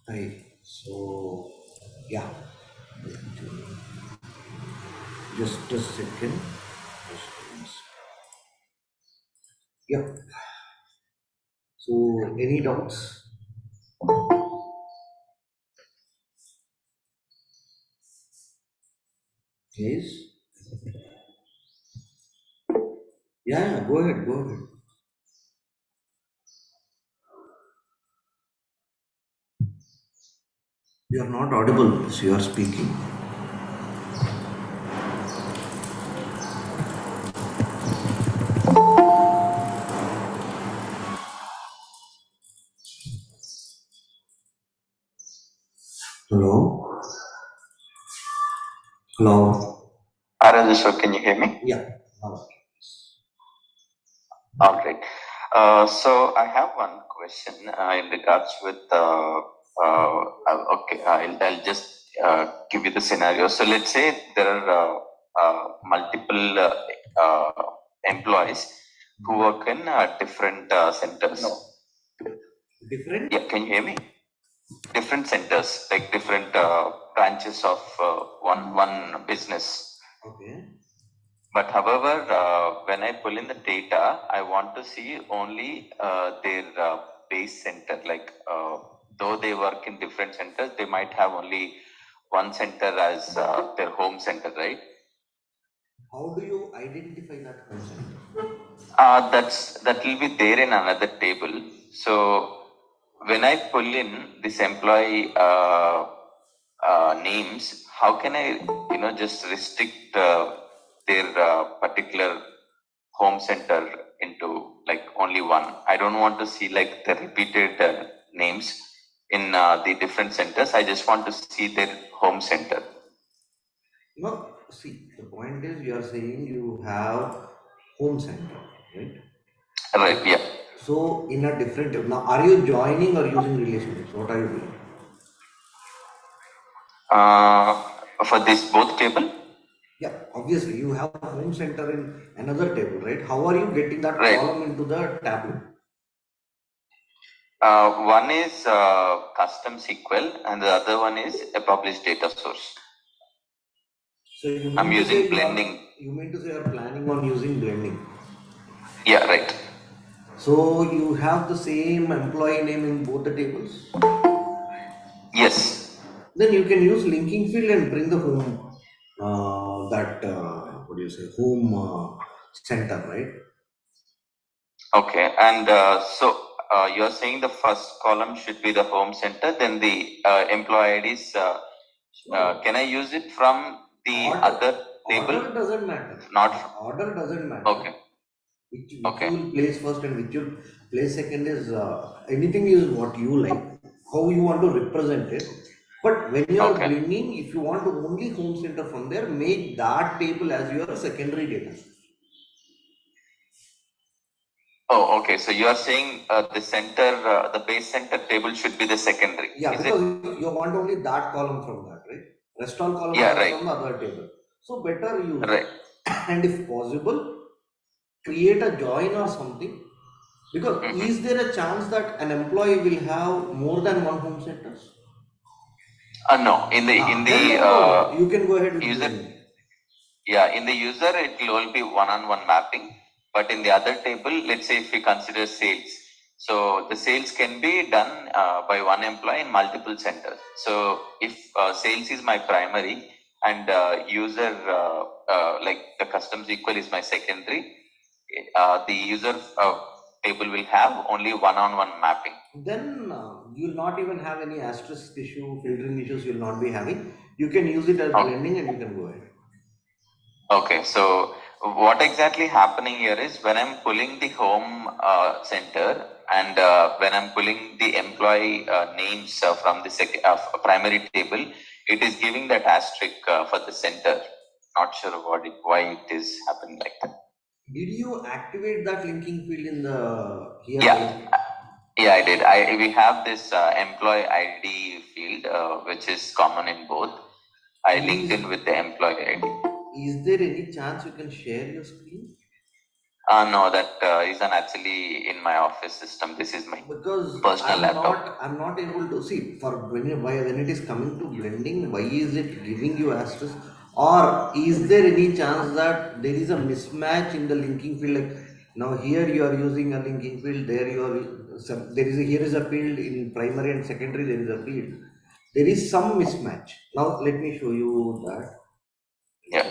Right. So, yeah, just a second. Yeah. So, any doubts? Yes. Yeah, go ahead, go ahead. You are not audible, so you are speaking. Hello? Hello? So can you hear me? Yeah. Now. All right. So I have one question in regards with. Okay, I'll just give you the scenario. So let's say there are multiple employees who work in different centers. No. Different? Yeah, can you hear me? Different centers, like different branches of one business. Okay. But however, when I pull in the data, I want to see only their base center. Like though they work in different centers, they might have only one center as their home center, right? How do you identify that concept? That will be there in another table. So when I pull in this employee names, how can I just restrict their particular home center into like only one? I don't want to see like the repeated names in the different centers. I just want to see their home center. No, see, the point is you are saying you have home center, right? Right, yeah. So in a different now, are you joining or using relationships? What are you doing? For this both table. Yeah, obviously you have home center in another table, right? How are you getting that Right. column into the tableau? One is custom SQL and the other one is a published data source. So you I'm mean to using say blending. you mean to say you are planning on using blending? Yeah, right. So you have the same employee name in both the tables? Yes. Then you can use linking field and bring the home what do you say home center, right? Okay. And you're saying the first column should be the home center, then the employee ID is. Can I use it from the other table? Order doesn't matter. Not. Order doesn't matter. Okay. Which Okay. you will place first and which you will place second is anything is what you like, how you want to represent it. But when you are Okay. bringing, if you want to only home center from there, make that table as your secondary data. Oh, okay. So you are saying the center, the base center table should be the secondary. Yeah, Is because it? you want only that column from that, right? Rest all columns Yeah, are right. from the other table. So better use Right. and if possible, create a join or something. Because is there a chance that an employee will have more than one home centers? No. In Then the no problem. You can go ahead with user. blending. Yeah, in the user, it will all be one-on-one mapping. But in the other table, let's say if we consider sales, so the sales can be done by one employee in multiple centers. So if sales is my primary and user, like the customs equal is my secondary, the user table will have only one-on-one mapping. Then you will not even have any asterisk issue, filtering issues you will not be having. You can use it as Okay. blending and you can go ahead. Okay, so what exactly happening here is when I'm pulling the home center and when I'm pulling the employee names from the primary table, it is giving that asterisk for the center. Not sure why it is happening like that. Did you activate that linking field in the here? Yeah, yeah, I did. We have this employee ID field which is common in both. I linked in with the employee ID. Is there any chance you can share your screen? No, that isn't actually in my office system. This is my Because personal laptop. I'm not able to see for when it is coming to blending, why is it giving you asterisk, or is there any chance that there is a mismatch in the linking field? Like now here you are using a linking field, there you are there is here is a field in primary and secondary, there is a field, there is some mismatch. Now let me show you that. Yeah.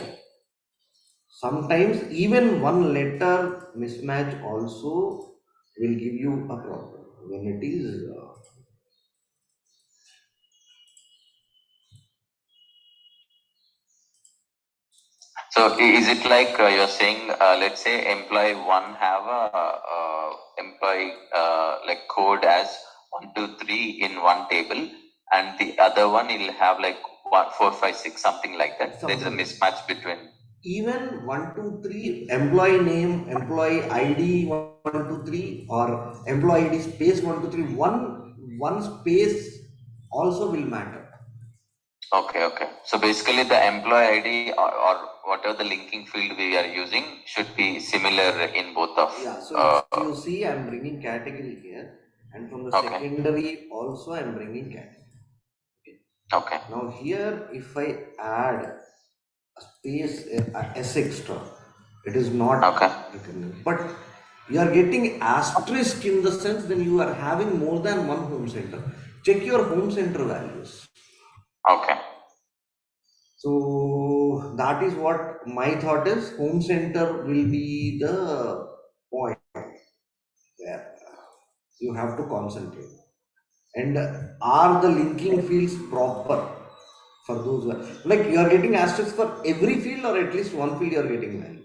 Sometimes even one letter mismatch also will give you a problem when it is So is it like you're saying, let's say employee one have a employee like code as 1, 2, 3 in one table, and the other one will have like 1, 4, 5, 6, something like that. There's a something like mismatch between. even 1, 2, 3 employee name, employee ID 1, 2, 3, or employee ID space 1, 2, 3, one space also will matter. Okay, okay. So basically, the employee ID or whatever the linking field we are using should be similar in both of. Yeah, so if you see, I'm bringing category here, and from the Okay. secondary also I'm bringing category. Okay. Now here, if I add a space S extra, it is not Okay. recognized. But you are getting asterisk in the sense then you are having more than one home center. Check your home center values. Okay. So that is what my thought is. Home center will be the point where you have to concentrate. And are the linking fields proper for those like you are getting asterisks for every field, or at least one field you are getting value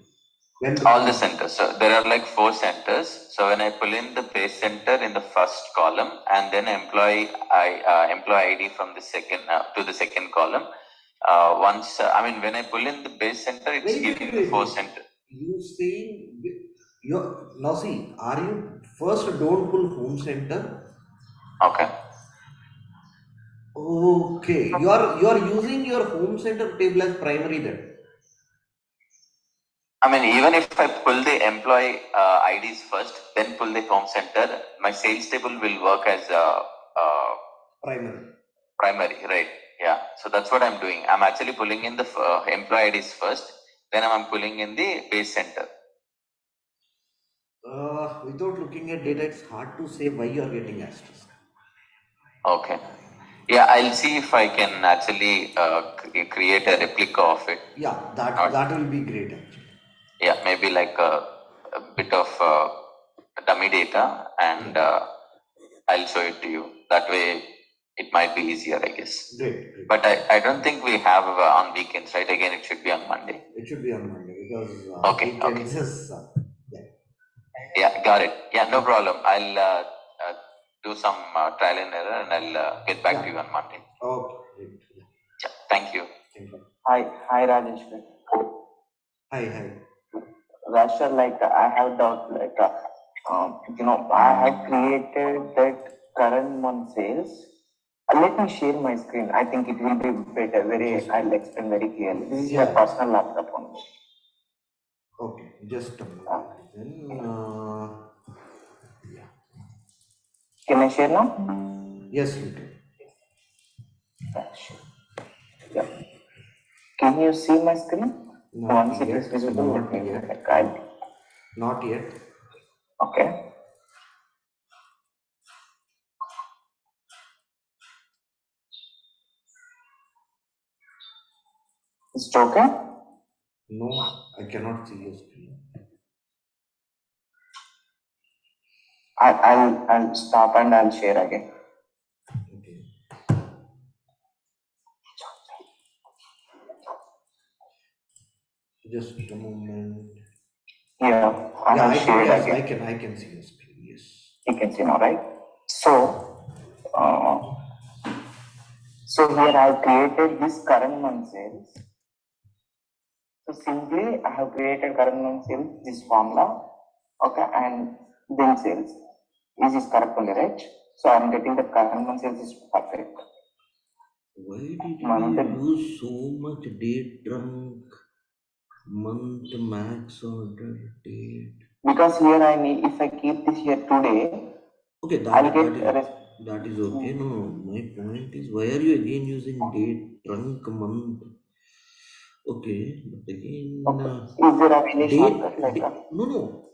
when All the centers. So there are like 4 centers. So when I pull in the base center in the first column, and then employee ID from the second to the second column. Once I mean when I pull in the base center, it's giving the 4 center. You saying you now see, are you first don't pull home center? Okay. Okay, you are using your home center table as primary then. I mean, even if I pull the employee IDs first, then pull the home center, my sales table will work as Primary. primary, right? Yeah. So that's what I'm doing. I'm actually pulling in the employee IDs first, then I'm pulling in the base center. Without looking at data, it's hard to say why you are getting asterisk. Okay. Yeah, I'll see if I can actually create a replica of it. Yeah, that will be great actually. Yeah, maybe like a bit of dummy data, and I'll show it to you. That way, it might be easier, I guess. Great. But I don't think we have on weekends, right? Again, it should be on Monday. It should be on Monday because Okay. weekends is yeah. Yeah, got it. Yeah, no problem. I'll do some trial and error, and I'll get back to you on Monday. Okay, great. Yeah, thank you. Thank you. Hi Rajesh. Hi. Rashar, like I have doubt, like I have created that current month sales. Let me share my screen. I think it will be better. I'll explain very clearly. This is my personal laptop only. Okay, just a moment. Then Can I share now? yes, you can. Yeah, sure. Yeah. Can you see my screen? Once it is visible, let me know. Not yet. Okay. Is it okay? No, I cannot see your screen. I'll stop and I'll share again. Okay. Just a moment. Yeah, I have shared again. I can see your screen. Yes. You can see now, right? So, here I have created this current month sales. So simply I have created current month sales, this formula, okay, and bill sales. This is correct only, right? So I am getting the current month sales is perfect. Why did you use so much date trunk, month, max order, date? because here I need, if I keep this here today, Okay, I'll get that is okay. No, my point is, why are you again using date, trunk, month? Okay, but again, Is there any shortcut like that? no.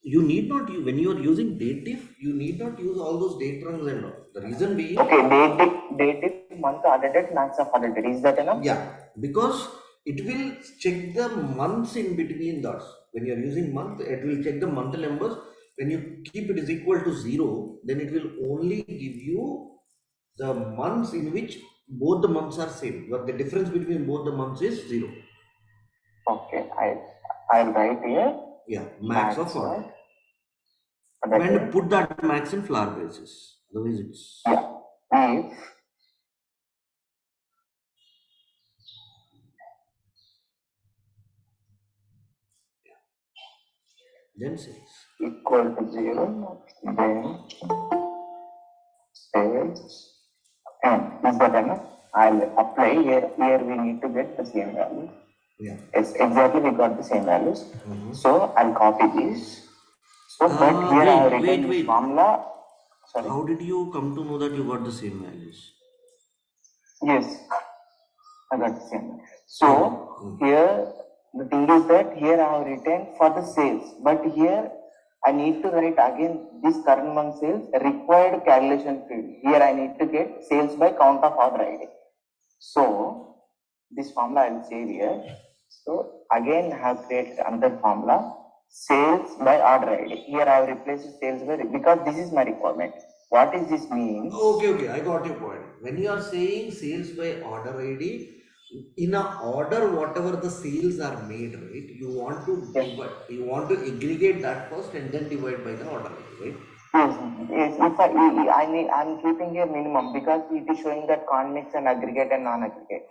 You need not use, when you are using date diff, you need not use all those date trunks and all. The reason being, Okay, date, month, order date, max of order date. Is that enough? yeah, because it will check the months in between those. When you are using month, it will check the month numbers. When you keep it is equal to 0, then it will only give you the months in which both the months are same. But the difference between both the months is 0. Okay, I'll write here. Yeah, max of order. Okay. And put that max in flower braces. Otherwise, it's If then sales equal to 0, then sales, and is that enough? I'll apply here. Here we need to get the same value. Yeah. Yes, exactly. We got the same values. So I'll copy this. So, but here I have written this formula. Sorry. How did you come to know that you got the same values? Yes, I got the same. So here the thing is that here I have written for the sales, but here I need to write again this current month sales required calculation field. Here I need to get sales by count of order ID. So this formula I will save here. So again I have created another formula, sales by order ID. Here I have replaced sales by, because this is my requirement. What is this mean? Okay, I got your point. When you are saying sales by order ID, in a order, whatever the sales are made, right? You want to divide, you want to aggregate that first and then divide by the order ID, right? Yes. If I'm keeping a minimum because it is showing that conmix and aggregate and non-aggregate.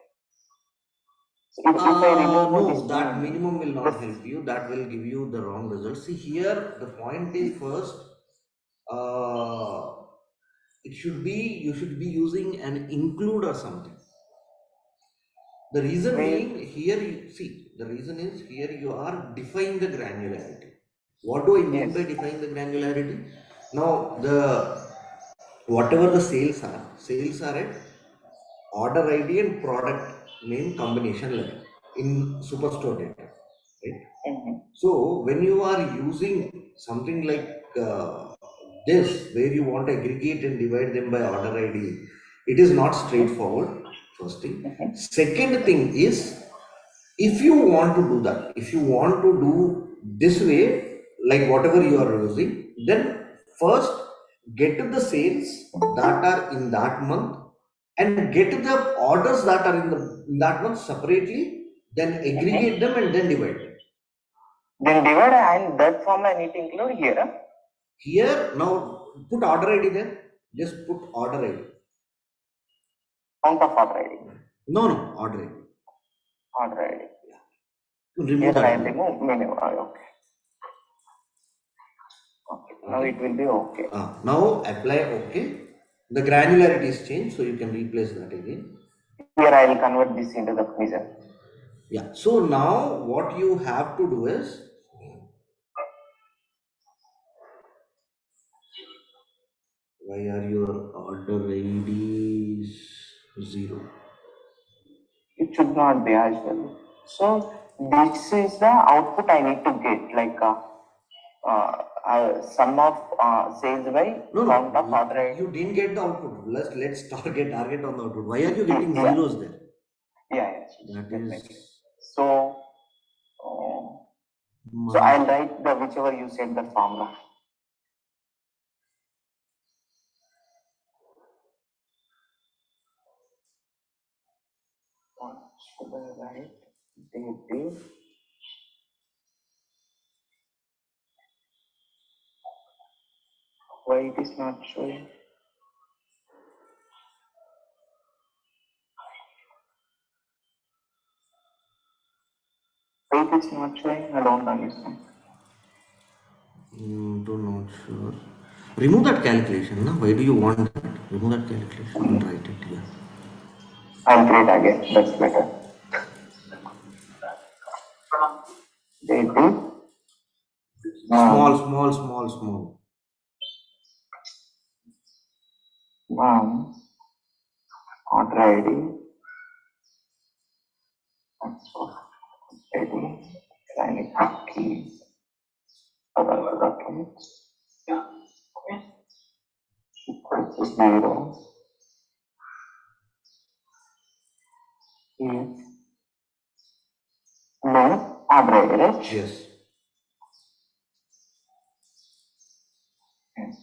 So if I remove no, that minimum will not help you. That will give you the wrong result. See here, the point is first, you should be using an include or something. The reason being here, the reason is here you are defining the granularity. What do I mean by defining the granularity? Now whatever the sales are at order ID and product name combination level in superstore data, right? So when you are using something like this, where you want to aggregate and divide them by order ID, it is not straightforward. First thing. Second thing is, if you want to do that, if you want to do this way, like whatever you are using, then first get to the sales that are in that month and get the orders that are in that month separately, then aggregate them and then divide them. Then divide, and that formula I need to include here. Here, now put order ID there. Just put order ID. Count of order ID. No, order ID. Order ID. Remove here that. I remove minimum. Okay. Now it will be okay. Now apply OK. The granularity is changed, so you can replace that again. Here I will convert this into the measure. Yeah. So now what you have to do is, why are your order IDs 0? It should not be as well. So this is the output I need to get, like sum of sales by count of order ID. You didn't get the output. Let's target on the output. Why are you getting zeros there? Yeah. That is. So I'll write the whichever you said the formula. What should I write? Date. Why it is not showing? Why it is not showing? I don't understand. Not sure. Remove that calculation. No? Why do you want that? Remove that calculation and write it here. I'll create again. That's better. Date. Small, small, small, small. Mom, order ID, ID, signing key, other documents, equal to 0, is no order ID, right? Yes. Yes.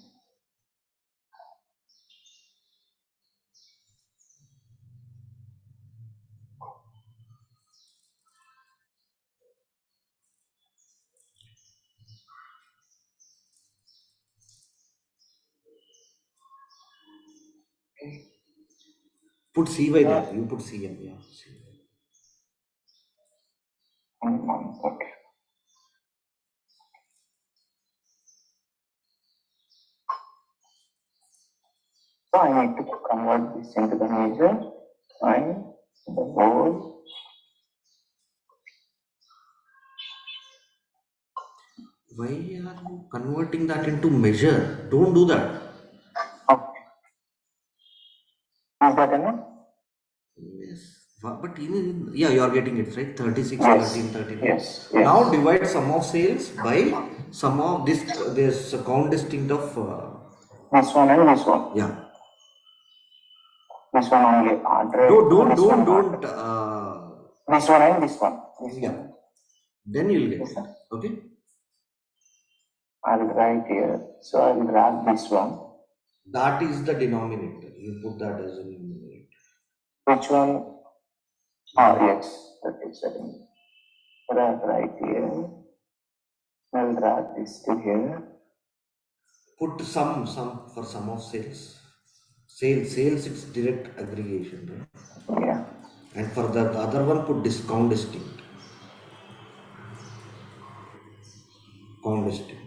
Put CY there. You put CM. Yeah. CY. Okay. So I need to convert this into the major and the whole. Why are you converting that into measure? Don't do that. Okay. Is that enough? Yes. But yeah, you are getting it right. 36, Yes. 13, 39. Yes. Yes. Now divide sum of sales by sum of this. There's a count distinct of. This one and this one. Yeah. This one only order. Don't. This one and this one. Yeah. Then you'll get Yes, it. sir. Okay. I'll write here. So I'll grab this one. That is the denominator. You put that as a numerator. Which one? Ah, yes. That is the thing. I'll write here. I'll drag this to here. Put some for sum of sales. Sales, it's direct aggregation, right? Yeah. And for the other one, put discount distinct. Count distinct.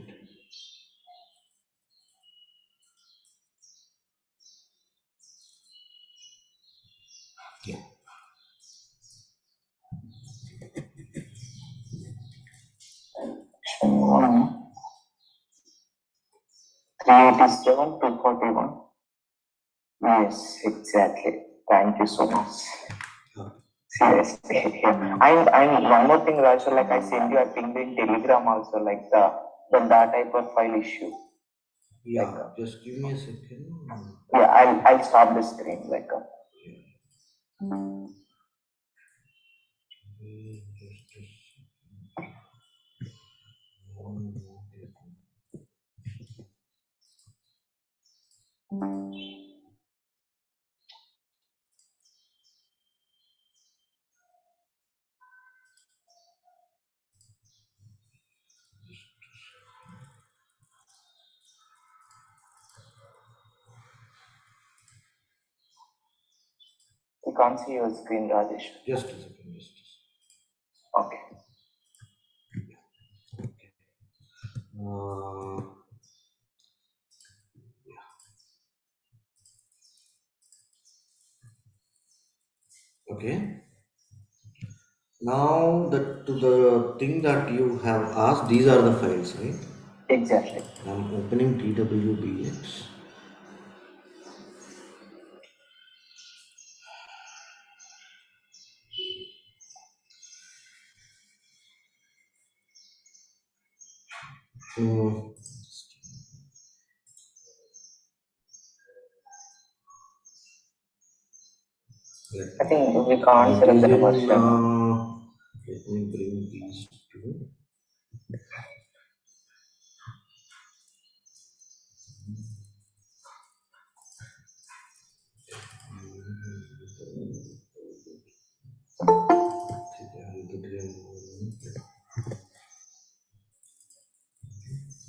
Yeah. Section 1. 387, 241. Yes, exactly. Thank you so much. Seriously. And one more thing, Raj, like I sent you, I pinged in Telegram also, like the that type of file issue. Yeah. Like, Just give me a second. yeah, I'll stop the screen. Like, you can't see your screen, Rajesh. Just a second. Okay. Uh, okay. Now to the thing that you have asked, these are the files, right? Exactly. I'm opening TWBX. I think we can't It is select the in, version. let me bring these two.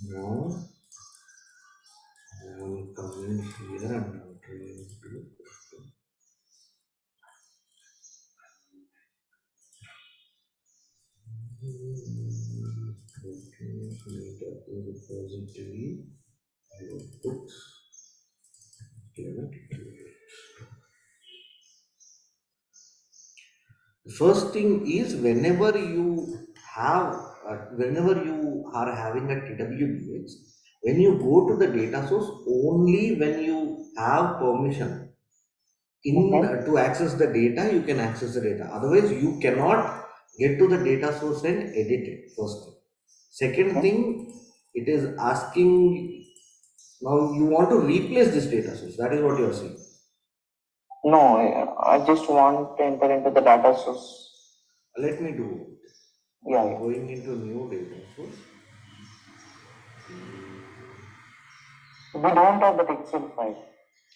Now I will come in here and I'm trying to. Repository. I will put the first thing is whenever you are having a TWBX, when you go to the data source, only when you have permission to access the data, you can access the data. Otherwise, you cannot get to the data source and edit it. First thing. Second thing, it is asking now you want to replace this data source. That is what you are saying. No, I just want to enter into the data source. Let me do it. Yeah, yeah. Going into new data source. We don't have the Excel file.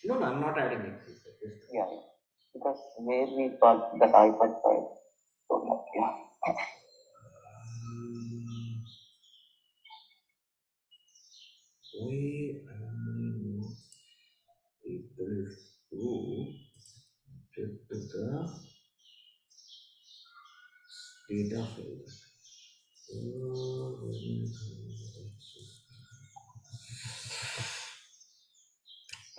No, I'm not adding it. Yeah, yeah. Because where we got that iPad file. So, yeah. Why am I not able to get to the data file?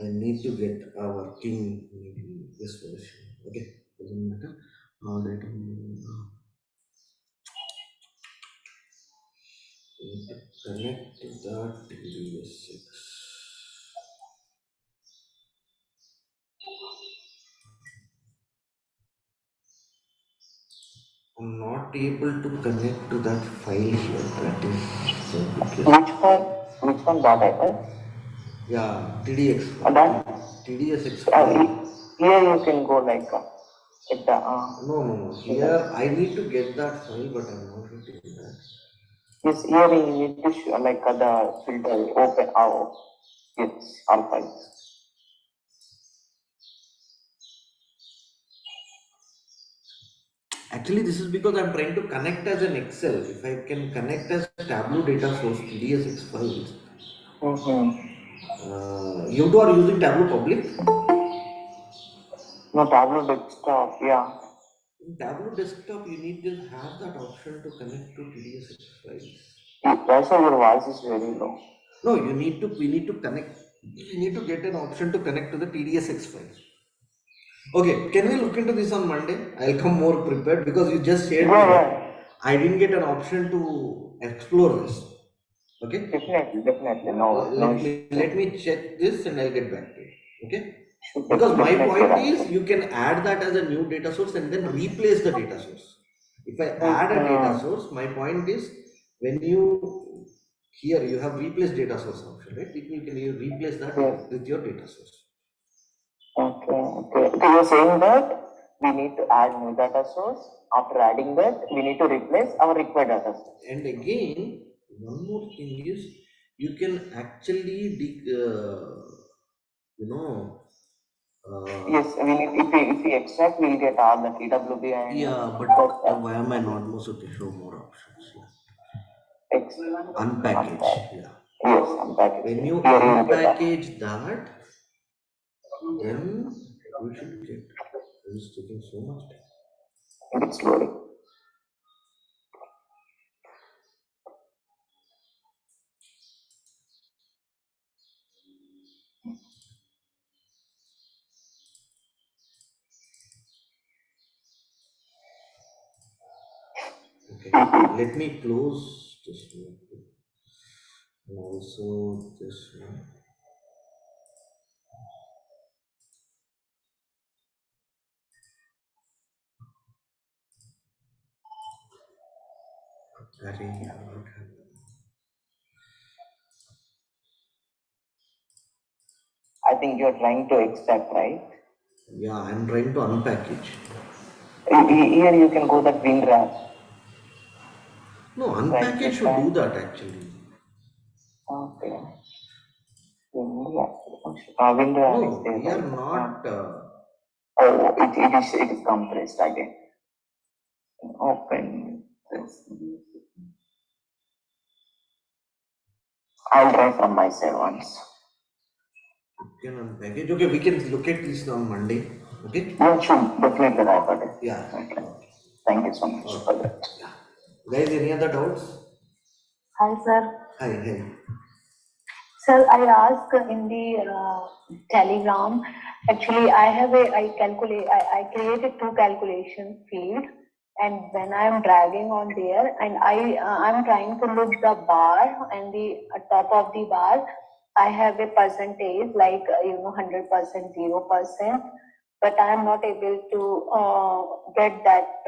I need to get a working maybe this version. Okay, doesn't matter. Now that need to connect the TDS6. I'm not able to connect to that file here. That is so Which file? Which one that iPad? yeah, TDX That? file. TDSX file. Here you can go like at the No. Here I need to get that file, but I'm not getting that. yes, here you need to show like the filter open yes, all files. Actually, this is because I'm trying to connect as an Excel. If I can connect as Tableau data source, TDSX files. You two are using Tableau public? No, Tableau desktop, yeah. In Tableau desktop, you need to have that option to connect to TDSX files. That's why your voice is very low. No, we need to connect. You need to get an option to connect to the TDSX files. Okay, can we look into this on Monday? I'll come more prepared because you just shared me. Yeah. I didn't get an option to explore this. Okay? Definitely. No, Let me check this and I'll get back to you. Okay? Sure, Because my definitely point right. is you can add that as a new data source and then replace the data source. If I add a data source, my point is when you here you have replace data source option, right? You can replace that with your data source. Okay. You're saying that we need to add new data source. After adding that, we need to replace our required data source. And again, one more thing is you can actually yes, I mean if we extract, we'll get all the TWB and yeah, but why am I not supposed to show more options? Unpackage, yeah. Yes, unpackage. When you unpackage that, then we should get. It's taking so much time. It's loading. Okay, let me close this one and also this one. I think you're trying to extract, right? Yeah, I'm trying to unpackage. Here you can go that WinRAR. No, unpackage should do that actually. Okay. WinRAR No, is there, we are right? not. It is compressed again. Open this. I'll try from my side once. You can unpackage. Okay, we can look at this on Monday. Okay? Yeah, sure. Definitely, I got it. Yeah. Okay. Thank you so much for that. Yeah. Guys, any other doubts? Hi, sir. Hi. Sir, I asked in the Telegram. Actually, I created two calculation field, and when I'm dragging on there, and I'm trying to look the bar and the top of the bar, I have a percentage like 100%, 0%, but I am not able to get that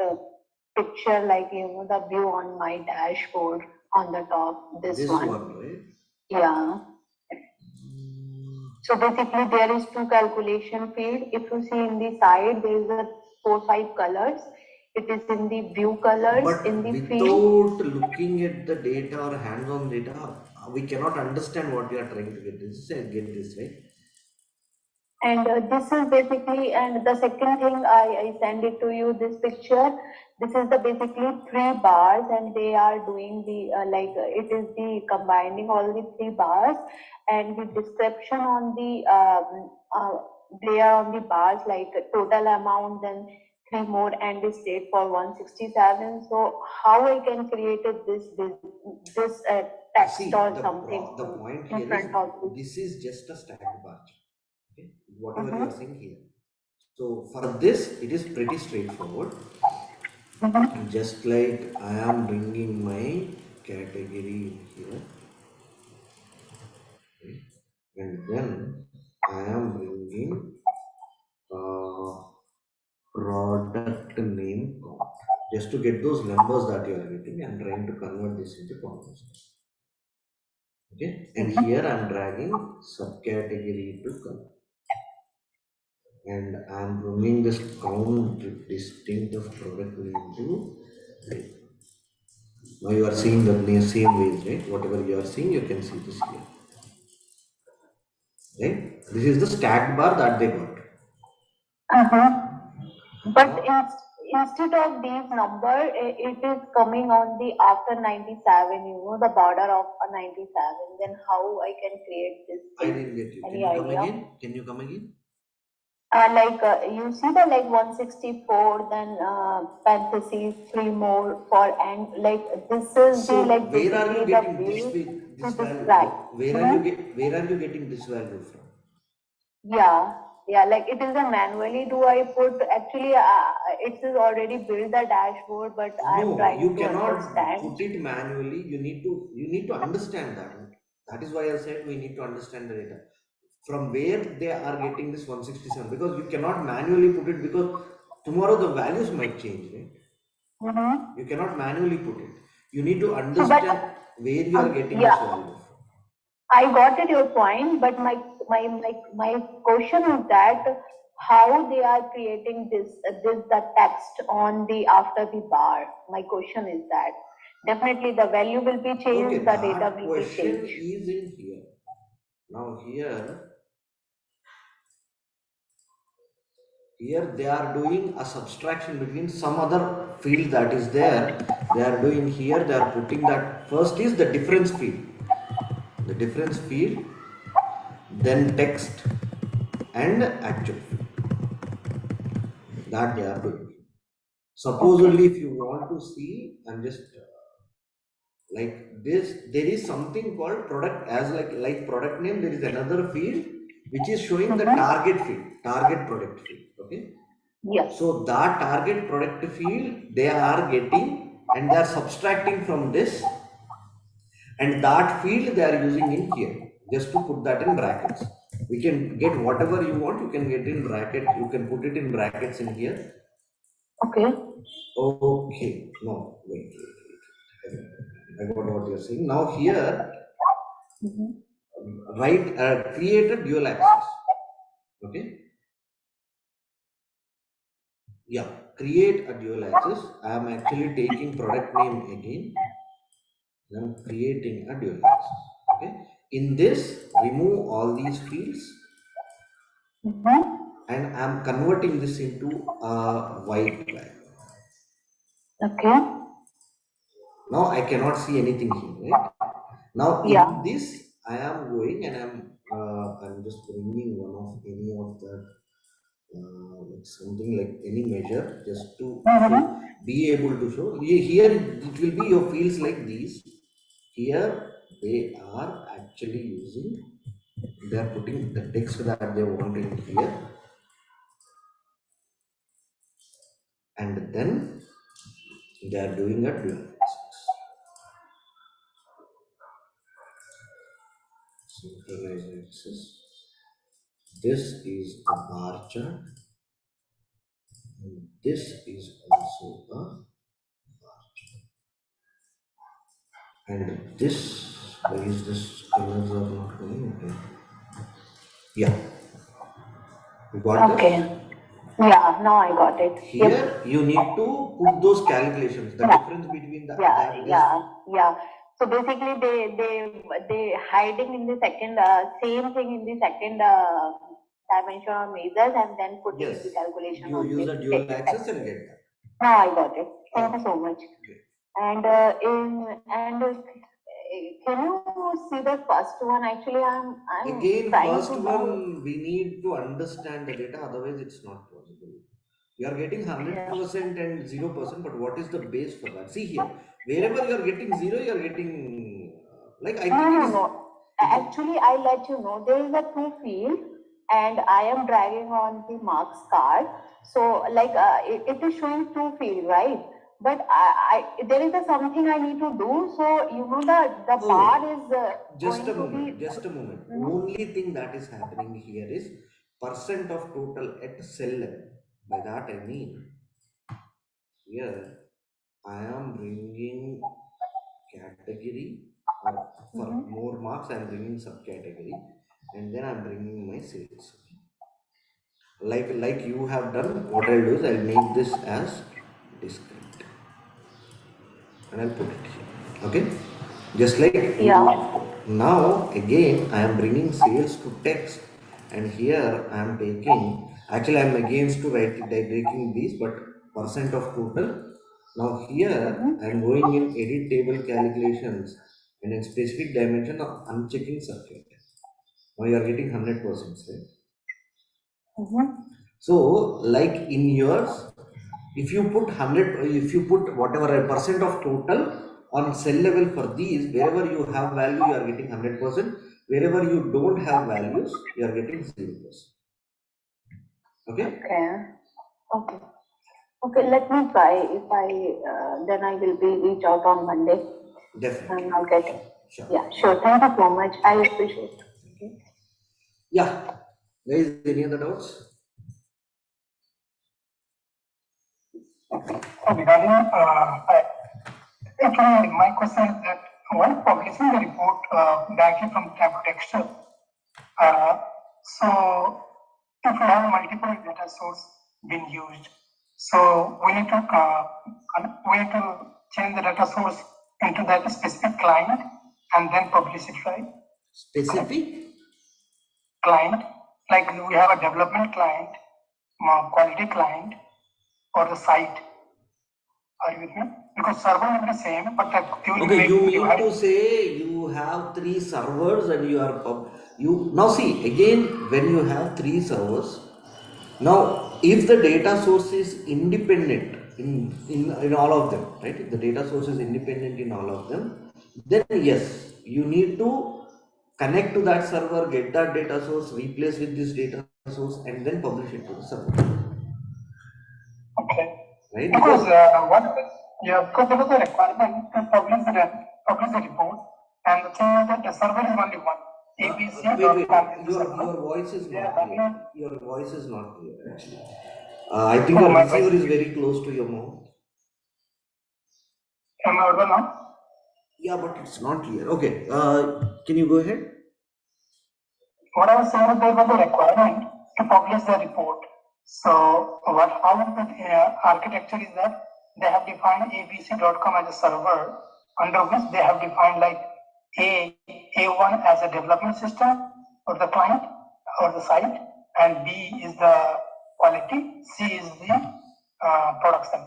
picture like the view on my dashboard on the top. This This one, right? yeah. So basically there is two calculation field. If you see in the side, there is a 4-5 colors. It is in the view colors But in the field. without looking at the data or hands-on data, we cannot understand what we are trying to get. Get this right? And this is basically, and the second thing I send it to you, this picture. This is the basically 3 bars, and they are doing the it is the combining all the 3 bars, and the description on the they are on the bars like total amount, then 3 more and the state for 167. So how I can create this text See, or something the point in here is front of this is just a stacked bar. Okay, whatever you Mm-hmm. are saying here. So for this, it is pretty straightforward. Mm-hmm. Just like I am bringing my category here, okay, and then I am bringing product name count just to get those numbers that you are getting and trying to convert this into columns. Okay, and here I am dragging subcategory to column. And I'm bringing this count distinct of product name to right. Now you are seeing the same ways, right? Whatever you are seeing, you can see this here, right? This is the stacked bar that they got. Uh-huh. But Now, instead of these number, it is coming on the after 97, the border of a 97. Then how I can create this I thing? didn't get you. Can Any you come idea? again? Can you come again? You see the like 164, then parentheses 3 more for and like this is the So like where are you basically the getting way this to value? describe. Where are you getting this value from? Yeah, like it is a manually do I put actually it is already built the dashboard, but I'm No, you trying to cannot understand. put it manually. You need to understand that. That is why I said we need to understand the data. From where they are getting this 167, because you cannot manually put it, because tomorrow the values might change, right? Mm-hmm. You cannot manually put it. You need to So, but understand where you are getting this yeah, value from. I got it your point, but my question is that how they are creating this the text on the after the bar. My question is that definitely the value will be Okay, changed, the data that will be question changed. is in here. Now here they are doing a subtraction between some other field that is there. They are doing here, they are putting that first is the difference field. The difference field, then text and actual field. That they are doing. Supposedly, if you want to see, I'm just like this, there is something called product as like product name. There is another field which is showing the target field, target product field. Okay, Yes. so that target product field they are getting and they are subtracting from this, and that field they are using in here just to put that in brackets. We can get whatever you want, you can get in bracket, you can put it in brackets in here. Okay. Okay, no, wait. I got what you're saying. Now here, write create a dual access. Okay, yeah, create a dual access. I am actually taking product name again. I'm creating a dual access. Okay, in this, remove all these fields, and I'm converting this into a white background. Okay. Now I cannot see anything here, right? Now Yeah. in this, I am going and I'm just bringing one of any of that like something like any measure just to show, be able to show. Here it will be your fields like these. Here they are actually using, they are putting the text that they want in here, and then They are doing a dual axis. Synchronized axis. This is the bar chart, and this is also a bar chart. And this, why is this colors are not coming? Okay. Yeah. You got Okay. this? Yeah, now I got it. Here Yep. you need to put those calculations. The Yeah. difference between the Yeah, that this yeah. So basically, they hiding in the second same thing in the second dimension or measures, and then putting in the yes, calculation you on use this a dual axis and get that. Now I got it. Thank you so much. Great. And can you see the first one? Actually, I'm Again, trying first to do. one we need to understand the data, otherwise it's not possible. You are getting 100% and 0%, but what is the base for that? See here, wherever you are getting 0, you are getting like I think it is. No. Actually, I let you know there is a two field, and I am dragging on the marks card. So, like it is showing two field, right? But there is a something I need to do. So you know the Oh, bar is just a going to moment, be. just a moment. Only thing that is happening here is percent of total at cell level. By that I mean here I am bringing category, or for more marks I am bringing subcategory, and then I am bringing my sales. Like you have done, what I'll do is I'll make this as discrete and I'll put it here. Okay, just like now again I am bringing sales to text, and here I am taking, actually I am against to write it by breaking these, but percent of total. Now here I am going in edit table calculations, and in specific dimension of unchecking circuit. Now you are getting 100%, right? So like in yours, if you put 100, if you put whatever a percent of total on cell level for these, wherever you have value you are getting 100%, wherever you don't have values you are getting 0%. Okay. Okay, let me try. If I then I will be reach out on Monday. Definitely. And I'll get it. Sure. Yeah, sure. Thank you so much. I appreciate it. Yeah. Guys, any other doubts? Regarding, actually, my question is that while publishing the report directly from Tableau Texture, so if we have multiple data source being used, so we need to change the data source into that specific client and then publish it, right? Specific client, like we have a development client, quality client, or the site. Are you with me? Because server will be same, but okay, you mean to say you have 3 servers and you are you now see again when you have 3 servers. Now, if the data source is independent in all of them, right? If the data source is independent in all of them, then yes, you need to connect to that server, get that data source, replace with this data source, and then publish it to the server. Okay. Right? Because because there was a requirement to publish the report, and the thing is that the server is only one. Wait. Your voice is not clear. Your voice is not clear actually. I think your receiver is very close to your mouth. Am I audible now? Yeah, but it's not clear. Okay. Can you go ahead? What I was saying was there was a requirement to publish the report. So how the architecture is that they have defined abc.com as a server, under which they have defined like A1 as a development system or the client or the site, and B is the quality, C is the production.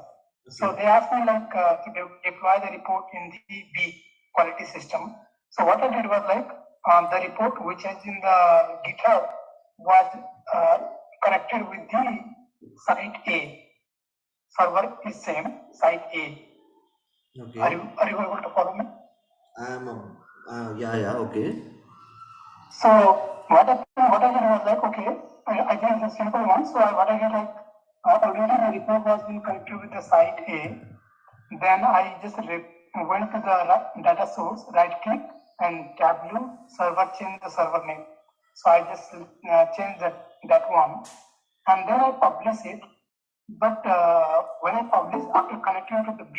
So they asked me like to deploy the report in the B quality system. So what I did was like the report which is in the GitHub was connected with the site A. Server is same, site A. Okay. Are you able to follow me? Yeah, okay. So what I did was like, okay, I think it's a simple one. So what I did like already the report was being connected with the site A. then I just went to the data source, right click, and Tableau server, change the server name. So I just changed that one, and then I publish it. But when I publish after connecting to the B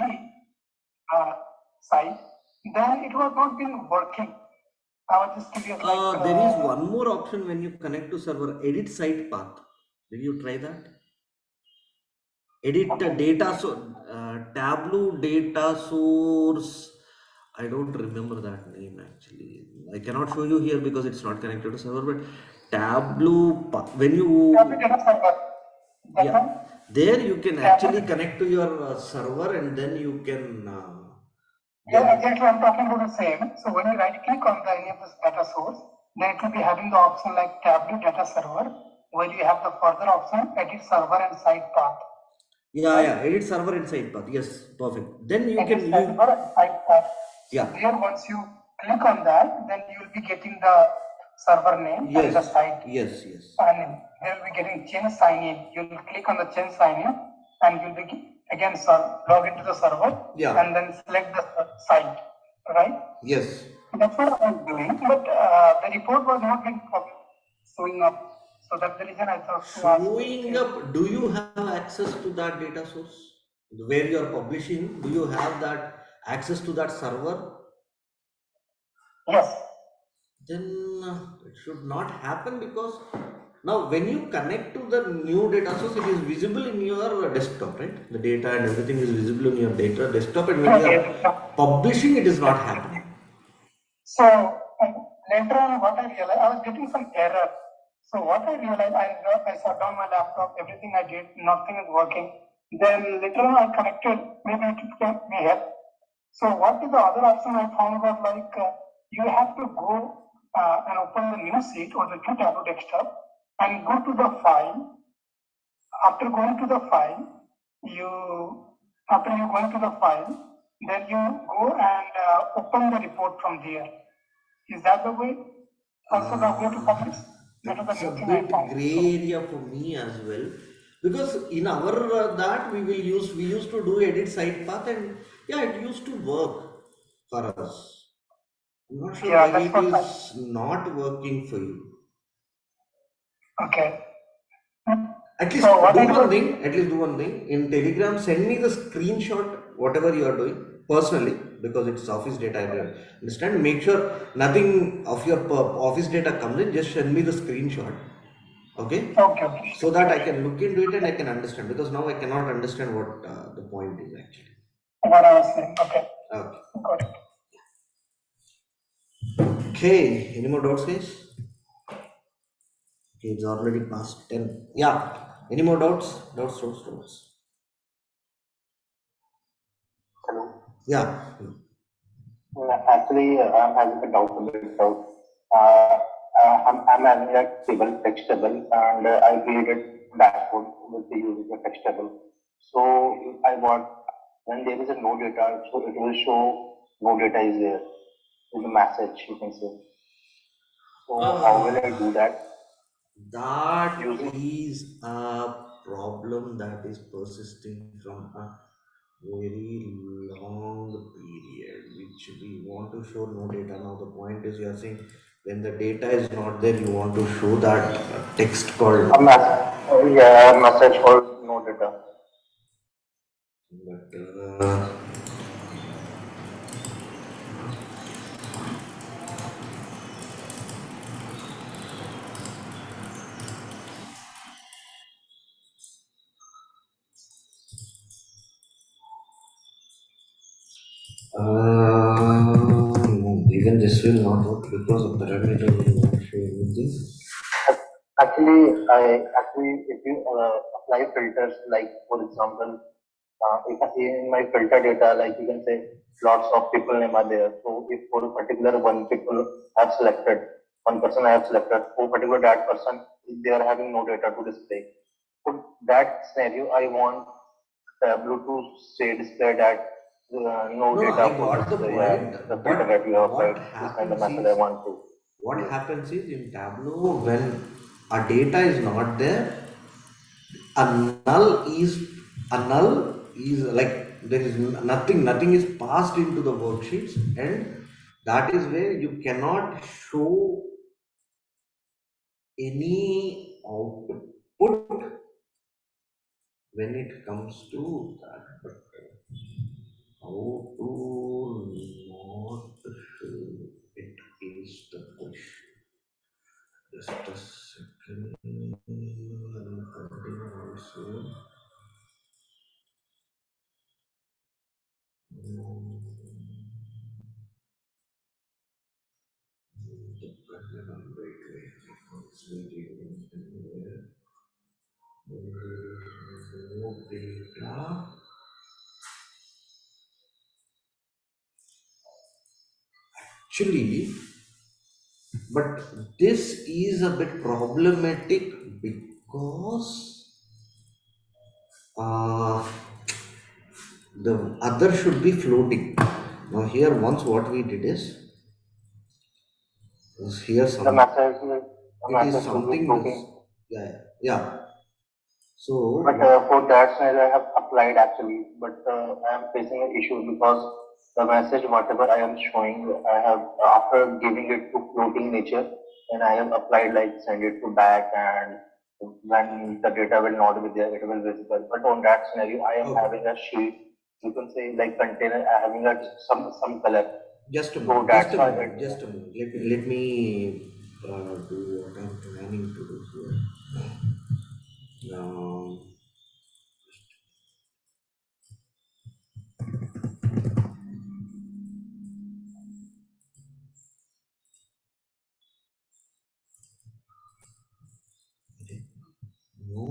site, then it was not been working. I was just curious, like There is one more option when you connect to server, edit site path. Did you try that? Edit data, so Tableau data source. I don't remember that name actually. I cannot show you here because it's not connected to server. But Tableau, when you data server. That one? yeah, there you can actually connect to your server and then you can. Yeah, exactly. I'm talking about the same. So when you right click on any of this data source, then it will be having the option like Tableau data server, where you have the further option edit server and site path. Yeah, edit server and site path. Yes, perfect. Then you Edit can server and site path. yeah. So here, once you click on that, then you will be getting the server name and the site. Yes. And they will be getting change sign in. You will click on the change sign in, and you'll be again log into the server. Yeah. And then select the site, right? Yes. That's what I was doing, but the report was not being showing up. So that's the reason I thought to ask. Showing up, do you have access to that data source? Where you are publishing, do you have that access to that server? Yes. Then it should not happen because now when you connect to the new data source, it is visible in your desktop, right? The data and everything is visible in your data desktop, and when you are publishing, it is not happening. So later on, what I realized, I was getting some error. So what I realized, I shut down my laptop, everything I did, nothing is working. Then later on, I connected, maybe it may help. So what is the other option I found was like, you have to go and open the new sheet or the new Tableau desktop and go to the file. After going to the file, after you going to the file, then you go and open the report from there. Is that the way? Also the way to publish? It's a bit gray area for me as well, because in our that we used to do edit site path, and yeah, it used to work for us. I'm not sure why it is not working for you. Okay. At least do one thing. In Telegram, send me the screenshot, whatever you are doing personally, because it's office data. I understand. Make sure nothing of your office data comes in. Just send me the screenshot. Okay. So that I can look into it and I can understand, because now I cannot understand what the point is actually. What I was saying. Okay. Got it. Okay. Any more doubts, guys? Okay, it's already past 10. Yeah. Any more doubts? Doubts. Hello. Yeah. Actually, I'm having a doubt on this. So, I'm having a table, text table, and I created dashboard with the using the text table. So I want, when there is a no data, so it will show no data is there. Is a message, you can say. So how will I do that? That is a problem that is persisting from a very long period, which we want to show no data. Now the point is, you are saying when the data is not there, you want to show that text called a message called no data. But even this will not work because the parameter will not show anything. Actually, if you apply filters, like for example, if in my filter data, like you can say lots of people name are there. So if for a particular one people have selected, one person I have selected, for particular that person, they are having no data to display. For that scenario, I want Tableau to say display that no data I got the point. the filter that you have What applied. This kind of happens method is, I want to. what happens is in Tableau, when a data is not there, a null is like there is nothing is passed into the worksheets, and that is where you cannot show any output when it comes to that. But how to not show it is the question. Just a second. Also. Actually, but this is a bit problematic because the other should be floating. Now here, once what we did is here The some, message, it is should be something floating. yeah. So But for that scenario, I have applied actually, but I am facing an issue because the message, whatever I am showing, I have after giving it to floating nature, and I have applied like send it to back, and when the data will not be there, it will visible. But on that scenario, I am Okay. having a sheet. You can say like container, having a some color. just a So moment, that's why it, just a moment. Let me do what I'm planning to do here. Now, no,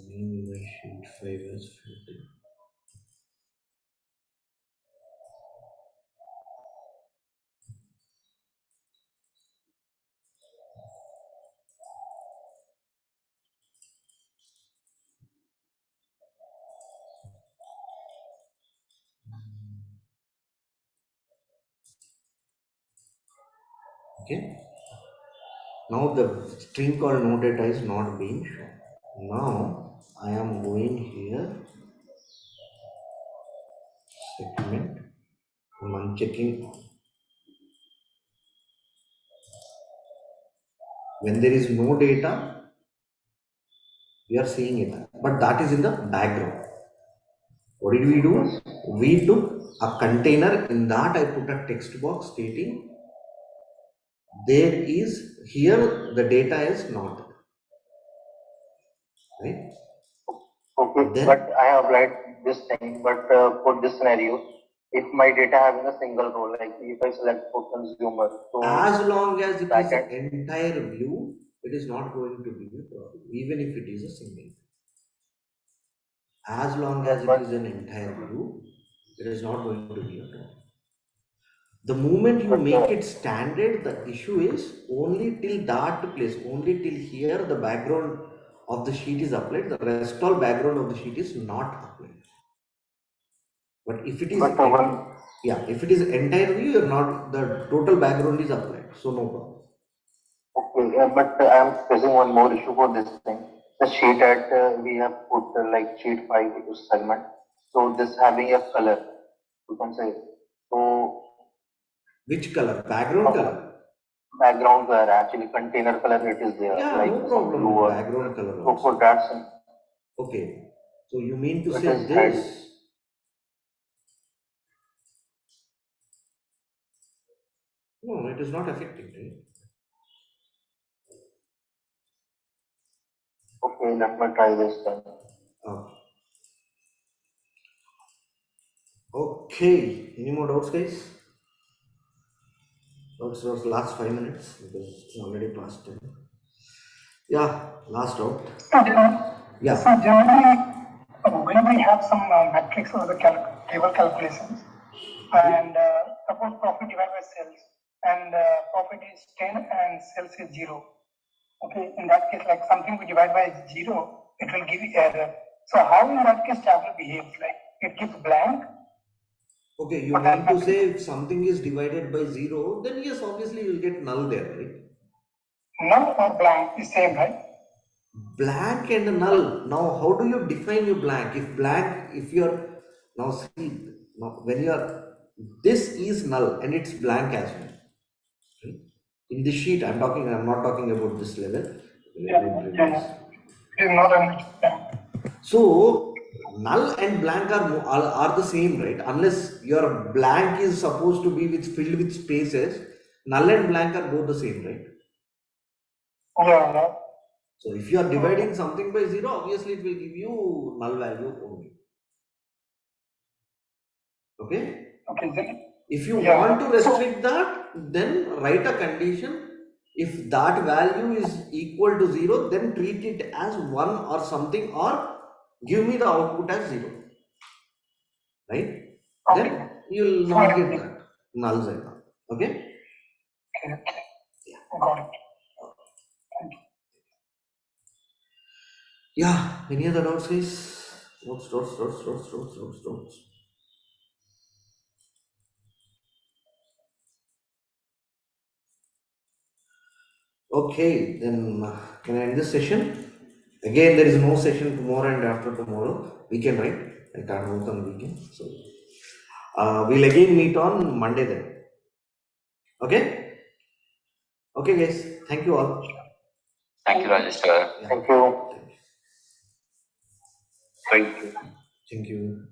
main sheet 5 as floating. Okay. Now the string called no data is not being shown. Now I am going here, segment, and I'm checking when there is no data, we are seeing it, but that is in the background. What did we do? We took a container, in that I put a text box stating there is, here the data is not, right? okay, Then but I have applied this thing, but for this scenario, if my data having a single row, like if I select for consumer, so as long as it is backend, an entire view, it is not going to be a problem, even if it is a single. As long as it but is an entire view, it is not going to be a problem. The moment you but make it standard, the issue is only till that place, only till here the background of the sheet is applied, the rest all background of the sheet is not applied. But if it is but one if it is entire view, you're not, the total background is applied, so no problem. okay, but I am facing one more issue for this thing. The sheet that we have put like sheet 5 segment, so this having a color, you can say, so Which color? Background color? background color actually container color it is there, Yeah, like no some problem blue with or background color so for also. that Okay, so you mean to it say is hide. this? No, it is not affecting, right? Okay, let me try this then. Okay. Okay, any more doubts, guys? Doubts was last 5 minutes because it's already past 10. Yeah, last doubt. Yeah. So generally, when we have some metrics or the table calculations, and suppose profit divided by sales, and profit is 10 and sales is 0. Okay, in that case, like something we divide by 0, it will give error. So how in that case Tableau behaves? Like it gives blank. Okay, you for that mean to metric? say if something is divided by 0, then yes, obviously you'll get null there, right? Null or blank is same, right? Blank and null. Now, how do you define your blank? If blank, if you're Now see, now when you are, this is null and it's blank as well. Right? In this sheet, I'm not talking about this level. Let me bring this. It is not an So null and blank are the same, right? Unless your blank is supposed to be filled with spaces, null and blank are both the same, right? yeah. So if you are dividing something by 0, obviously it will give you null value only. Okay? Okay, then, If you yeah. want to restrict that, then write a condition. If that value is equal to 0, then treat it as 1 or something, or give me the output as 0. Right? Okay. Then you will not get that null side. Okay? Okay. Got it. Yeah. Any other doubts, guys? Doubts. Okay, then can I end this session? Again, there is no session tomorrow and after tomorrow. Weekend, right? I can't work on the weekend. So we'll again meet on Monday then. Okay? Okay, guys. Thank you all. Thank you, Rajesh sir. Yeah. Thank you. Thank you. Thank you.